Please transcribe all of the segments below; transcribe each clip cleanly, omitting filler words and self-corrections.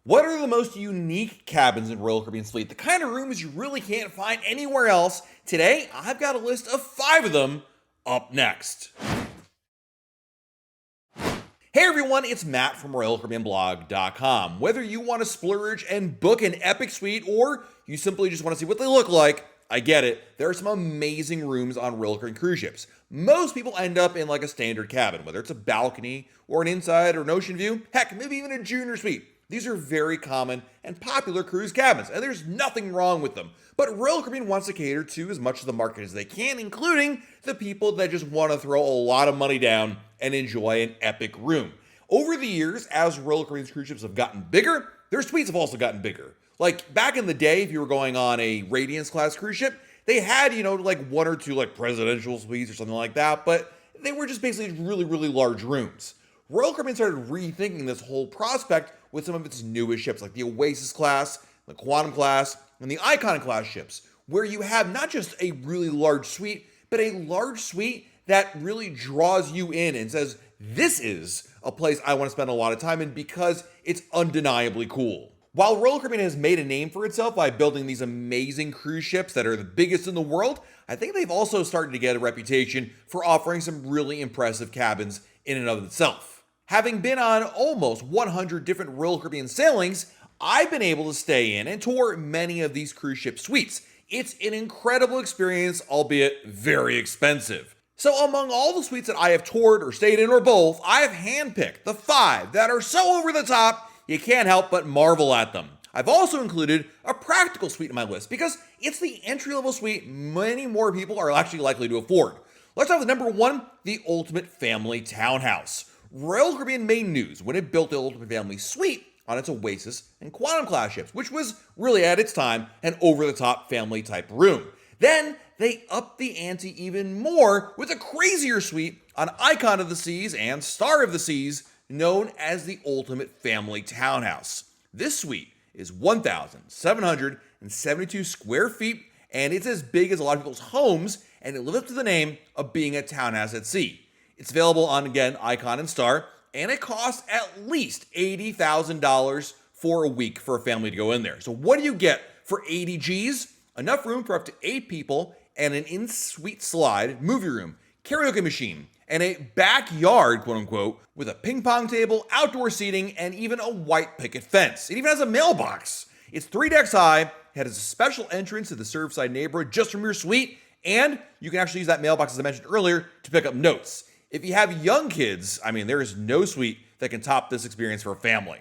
What are the most unique cabins in Royal Caribbean's fleet? The kind of rooms you really can't find anywhere else. Today, I've got a list of 5 of them up next. Hey everyone, it's Matt from RoyalCaribbeanBlog.com. Whether you want to splurge and book an epic suite or you simply just want to see what they look like, I get it. There are some amazing rooms on Royal Caribbean cruise ships. Most people end up in like a standard cabin, whether it's a balcony or an inside or an ocean view, heck, maybe even a junior suite. These are very common and popular cruise cabins, and there's nothing wrong with them. But Royal Caribbean wants to cater to as much of the market as they can, including the people that just want to throw a lot of money down and enjoy an epic room. Over the years, as Royal Caribbean's cruise ships have gotten bigger, their suites have also gotten bigger. Like back in the day, if you were going on a Radiance class cruise ship, they had, like one or two like presidential suites or something like that, but they were just basically really, really large rooms. Royal Caribbean started rethinking this whole prospect with some of its newest ships, like the Oasis class, the Quantum class, and the Icon class ships, where you have not just a really large suite, but a large suite that really draws you in and says, this is a place I want to spend a lot of time in because it's undeniably cool. While Royal Caribbean has made a name for itself by building these amazing cruise ships that are the biggest in the world, I think they've also started to get a reputation for offering some really impressive cabins in and of itself. Having been on almost 100 different Royal Caribbean sailings, I've been able to stay in and tour many of these cruise ship suites. It's an incredible experience, albeit very expensive. So among all the suites that I have toured or stayed in or both, I have handpicked the 5 that are so over the top, you can't help but marvel at them. I've also included a practical suite in my list because it's the entry-level suite many more people are actually likely to afford. Let's start with number 1, the Ultimate Family Townhouse. Royal Caribbean made news when it built the Ultimate Family Suite on its Oasis and Quantum class ships, which was really at its time an over-the-top family type room. Then they upped the ante even more with a crazier suite on Icon of the Seas and Star of the Seas, known as the Ultimate Family Townhouse. This suite is 1,772 square feet, and it's as big as a lot of people's homes, and it lives up to the name of being a townhouse at sea. It's available on, again, Icon and Star, and it costs at least $80,000 for a week for a family to go in there. So what do you get for 80 G's? Enough room for up to 8 people and an in-suite slide, movie room, karaoke machine, and a backyard, quote unquote, with a ping pong table, outdoor seating, and even a white picket fence. It even has a mailbox. It's 3 decks high, it has a special entrance to the Surfside neighborhood just from your suite, and you can actually use that mailbox, as I mentioned earlier, to pick up notes. If you have young kids, there is no suite that can top this experience for a family.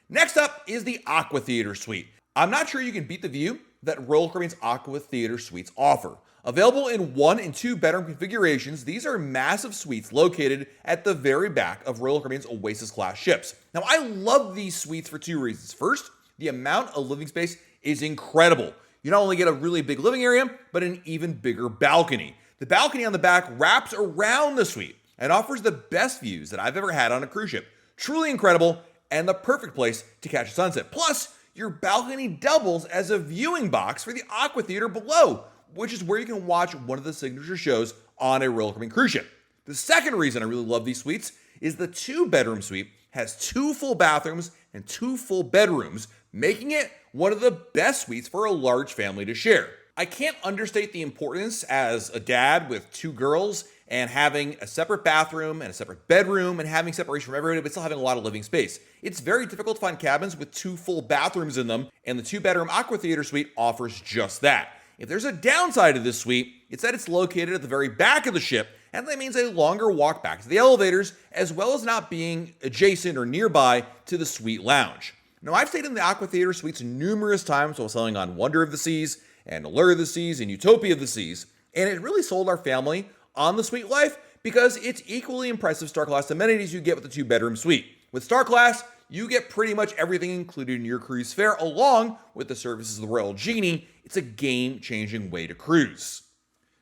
Next up is the Aqua Theater Suite. I'm not sure you can beat the view that Royal Caribbean's Aqua Theater Suites offer. Available in 1 and 2 bedroom configurations, these are massive suites located at the very back of Royal Caribbean's Oasis class ships. Now, I love these suites for 2 reasons. First, the amount of living space is incredible. You not only get a really big living area, but an even bigger balcony. The balcony on the back wraps around the suite and offers the best views that I've ever had on a cruise ship. Truly incredible and the perfect place to catch a sunset. Plus, your balcony doubles as a viewing box for the Aqua Theater below, which is where you can watch one of the signature shows on a Royal Caribbean cruise ship. The second reason I really love these suites is the 2-bedroom suite has 2 full bathrooms and 2 full bedrooms, making it one of the best suites for a large family to share. I can't understate the importance as a dad with 2 girls and having a separate bathroom and a separate bedroom and having separation from everybody, but still having a lot of living space. It's very difficult to find cabins with 2 full bathrooms in them, and the 2-bedroom Aqua Theater Suite offers just that. If there's a downside to this suite, it's that it's located at the very back of the ship, and that means a longer walk back to the elevators, as well as not being adjacent or nearby to the suite lounge. Now, I've stayed in the Aqua Theater Suites numerous times while sailing on Wonder of the Seas and Allure of the Seas and Utopia of the Seas, and it really sold our family on the suite life because it's equally impressive Star Class amenities you get with the 2-bedroom suite. With Star Class, you get pretty much everything included in your cruise fare along with the services of the Royal Genie. It's a game-changing way to cruise.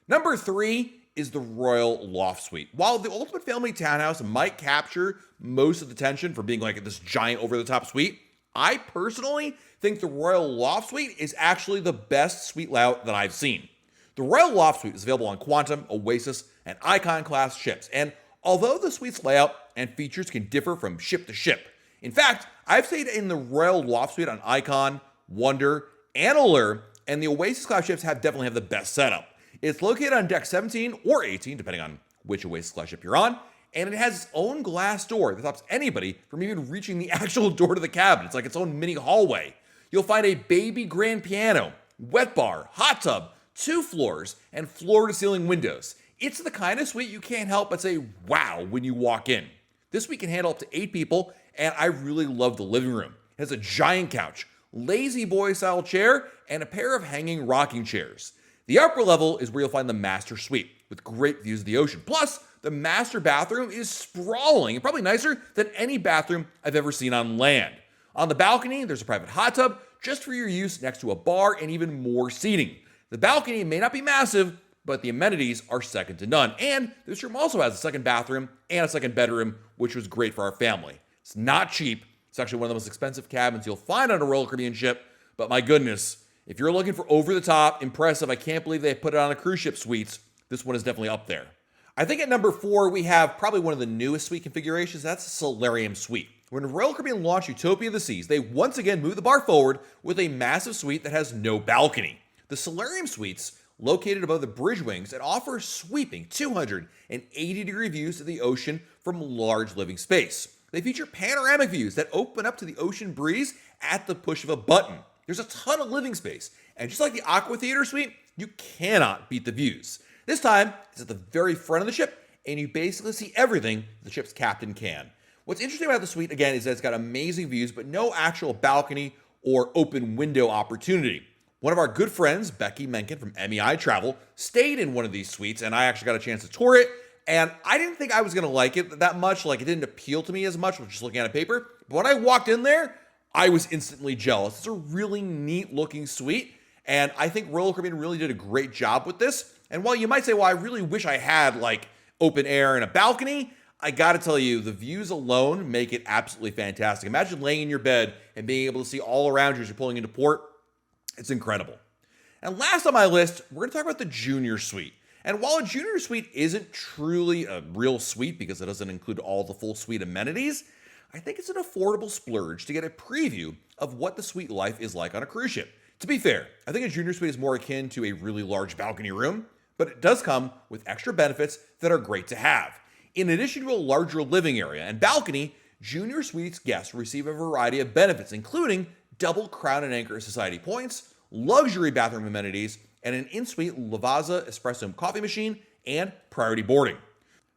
Number 3 is the Royal Loft Suite. While the Ultimate Family Townhouse might capture most of the attention for being like this giant over-the-top suite, I personally think the Royal Loft Suite is actually the best suite layout that I've seen. The Royal Loft Suite is available on Quantum, Oasis, and Icon class ships, and although the suite's layout and features can differ from ship to ship, In fact, I've stayed in the Royal Loft Suite on Icon, Wonder, and Allure, and the Oasis class ships definitely have the best setup. It's located on deck 17 or 18, depending on which Oasis class ship you're on, and it has its own glass door that stops anybody from even reaching the actual door to the cabin. It's like its own mini hallway. You'll find a baby grand piano, wet bar, hot tub, 2 floors, and floor-to-ceiling windows. It's the kind of suite you can't help but say wow when you walk in. This suite can handle up to 8 people, and I really love the living room. It has a giant couch, lazy boy style chair, and a pair of hanging rocking chairs. The upper level is where you'll find the master suite with great views of the ocean. Plus, the master bathroom is sprawling and probably nicer than any bathroom I've ever seen on land. On the balcony, there's a private hot tub just for your use next to a bar and even more seating. The balcony may not be massive, but the amenities are second to none. And this room also has a second bathroom and a second bedroom, which was great for our family. It's not cheap. It's actually one of the most expensive cabins you'll find on a Royal Caribbean ship, but my goodness, if you're looking for over-the-top, impressive, I can't believe they put it on a cruise ship suites, this one is definitely up there. I think at number 4, we have probably one of the newest suite configurations. That's the Salarium Suite. When Royal Caribbean launched Utopia of the Seas, they once again moved the bar forward with a massive suite that has no balcony. The Salarium Suites, located above the bridge wings, and offer sweeping 280-degree views of the ocean from large living space. They feature panoramic views that open up to the ocean breeze at the push of a button. There's a ton of living space, and just like the Aqua Theater Suite, you cannot beat the views. This time, it's at the very front of the ship, and you basically see everything the ship's captain can. What's interesting about the suite, again, is that it's got amazing views, but no actual balcony or open window opportunity. One of our good friends, Becky Menken from MEI Travel, stayed in one of these suites, and I actually got a chance to tour it, and I didn't think I was going to like it that much. Like, it didn't appeal to me as much, just looking at a paper. But when I walked in there, I was instantly jealous. It's a really neat looking suite, and I think Royal Caribbean really did a great job with this. And while you might say, well, I really wish I had like open air and a balcony, I gotta tell you, the views alone make it absolutely fantastic. Imagine laying in your bed and being able to see all around you as you're pulling into port. It's incredible. And last on my list, we're gonna talk about the Junior Suite. And while a Junior Suite isn't truly a real suite because it doesn't include all the full suite amenities, I think it's an affordable splurge to get a preview of what the suite life is like on a cruise ship. To be fair, I think a Junior Suite is more akin to a really large balcony room, but it does come with extra benefits that are great to have. In addition to a larger living area and balcony, Junior Suites guests receive a variety of benefits, including double Crown and Anchor Society points, luxury bathroom amenities, and an in-suite Lavazza espresso coffee machine, and priority boarding.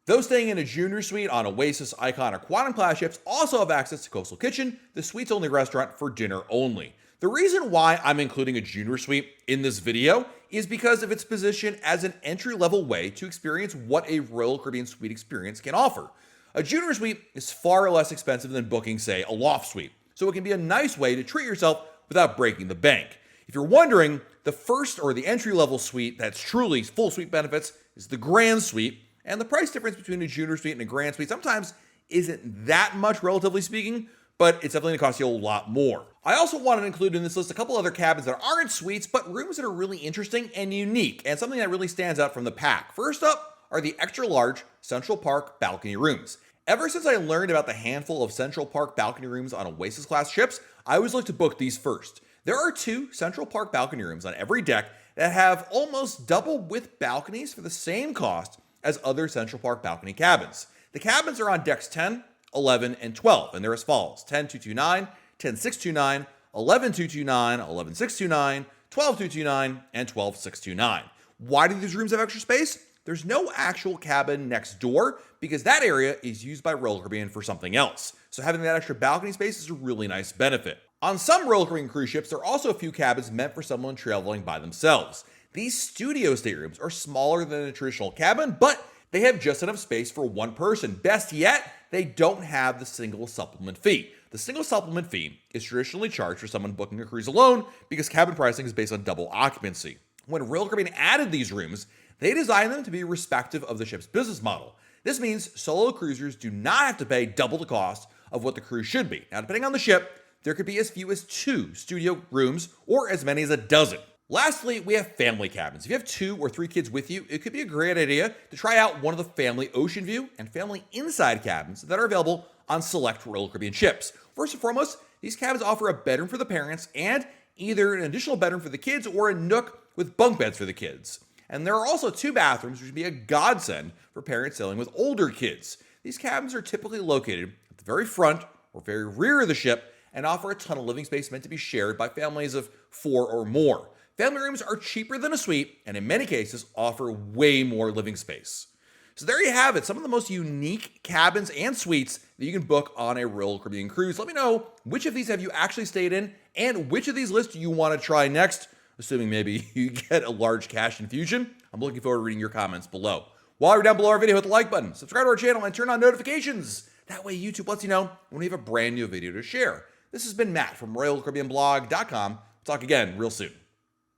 Those staying in a Junior Suite on Oasis, Icon, or Quantum class ships also have access to Coastal Kitchen, the suite's only restaurant for dinner only. The reason why I'm including a Junior Suite in this video is because of its position as an entry-level way to experience what a Royal Caribbean suite experience can offer. A Junior Suite is far less expensive than booking, say, a Loft Suite, so it can be a nice way to treat yourself without breaking the bank. If you're wondering, the first or the entry-level suite that's truly full suite benefits is the Grand Suite, and the price difference between a Junior Suite and a Grand Suite sometimes isn't that much, relatively speaking, but it's definitely going to cost you a lot more. I also wanted to include in this list a couple other cabins that aren't suites, but rooms that are really interesting and unique, and something that really stands out from the pack. First up are the extra-large Central Park balcony rooms. Ever since I learned about the handful of Central Park balcony rooms on Oasis-class ships, I always look to book these first. There are 2 Central Park balcony rooms on every deck that have almost double width balconies for the same cost as other Central Park balcony cabins. The cabins are on decks 10, 11, and 12, and they're as follows: 10,229, 10,629, 11,229, 11,629, 12,229, and 12,629. Why do these rooms have extra space? There's no actual cabin next door because that area is used by Royal Caribbean for something else. So having that extra balcony space is a really nice benefit. On some Royal Caribbean cruise ships, there are also a few cabins meant for someone traveling by themselves. These studio staterooms are smaller than a traditional cabin, but they have just enough space for one person. Best yet, they don't have the single supplement fee. The single supplement fee is traditionally charged for someone booking a cruise alone because cabin pricing is based on double occupancy. When Royal Caribbean added these rooms, they designed them to be respective of the ship's business model. This means solo cruisers do not have to pay double the cost of what the cruise should be. Now, depending on the ship, there could be as few as 2 studio rooms or as many as a dozen. Lastly, we have family cabins. If you have 2 or 3 kids with you, it could be a great idea to try out one of the family ocean view and family inside cabins that are available on select Royal Caribbean ships. First and foremost, these cabins offer a bedroom for the parents and either an additional bedroom for the kids or a nook with bunk beds for the kids. And there are also 2 bathrooms, which would be a godsend for parents sailing with older kids. These cabins are typically located at the very front or very rear of the ship and offer a ton of living space meant to be shared by families of 4 or more. Family rooms are cheaper than a suite and in many cases offer way more living space. So there you have it, some of the most unique cabins and suites that you can book on a Royal Caribbean cruise. Let me know which of these have you actually stayed in and which of these lists do you want to try next, assuming maybe you get a large cash infusion. I'm looking forward to reading your comments below. While you're down below our video, hit the like button, subscribe to our channel, and turn on notifications. That way YouTube lets you know when we have a brand new video to share. This has been Matt from RoyalCaribbeanBlog.com. Talk again real soon.